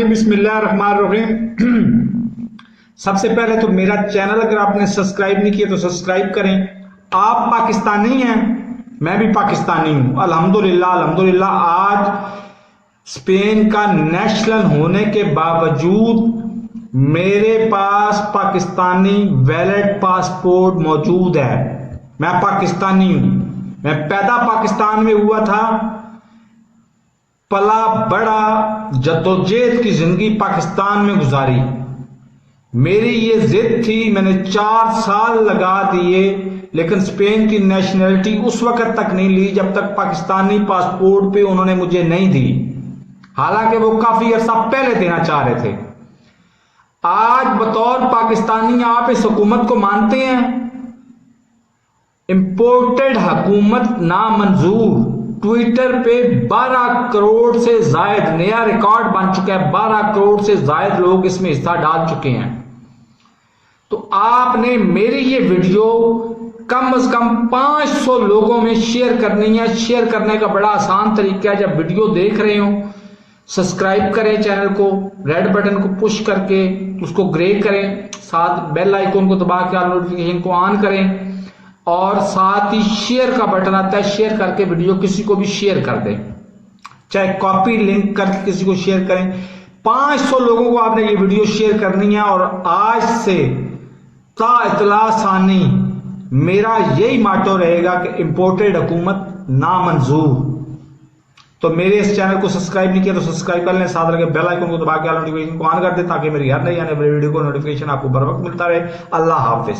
बसमिल्लाह अर्रहमान अर्रहीम। सबसे पहले तो मेरा चैनल अगर आपने सब्सक्राइब नहीं किया तो सब्सक्राइब करें। आप पाकिस्तानी हैं, मैं भी पाकिस्तानी हूं। अल्हम्दुलिल्लाह अल्हम्दुलिल्लाह आज स्पेन का नेशनल होने के बावजूद मेरे पास पाकिस्तानी वैलिड पासपोर्ट मौजूद है। मैं पाकिस्तानी हूं, मैं पैदा पाकिस्तान में हुआ था, पला बड़ा जद्दोजहद की जिंदगी पाकिस्तान में गुजारी। मेरी ये जिद थी, मैंने 4 साल लगा दिए, लेकिन स्पेन की नेशनैलिटी उस वक्त तक नहीं ली जब तक पाकिस्तानी पासपोर्ट पे उन्होंने मुझे नहीं दी, हालांकि वो काफी अरसा पहले देना चाह रहे थे। आज बतौर पाकिस्तानी आप इस हुकूमत को मानते हैं? इंपोर्टेड हुकूमत नामंजूर। ट्विटर पे 12 करोड़ से जायद नया रिकॉर्ड बन चुका है, 12 करोड़ से जायद लोग इसमें हिस्सा डाल चुके हैं। तो आपने मेरी ये वीडियो कम से कम 500 लोगों में शेयर करनी है। शेयर करने का बड़ा आसान तरीका है, जब वीडियो देख रहे हो सब्सक्राइब करें चैनल को, रेड बटन को पुश करके उसको ग्रे करें, साथ बेल आइकन को दबा के नोटिफिकेशन को ऑन करें, और साथ ही शेयर का बटन आता है, शेयर करके वीडियो किसी को भी शेयर कर दें, चाहे कॉपी लिंक करके किसी को शेयर करें। 500 लोगों को आपने ये वीडियो शेयर करनी है। और आज से ता इतला सानी मेरा यही माटो रहेगा कि इंपोर्टेड हुकूमत नामंजूर। तो मेरे इस चैनल को सब्सक्राइब नहीं किया तो सब्सक्राइब कर लें, साथ लगे बेल आइकन को दबा के नोटिफिकेशन को ऑन कर दें, ताकि मेरी हर नई आने वाली वीडियो को नोटिफिकेशन आपको बर वक्त मिलता रहे। अल्लाह हाफिज।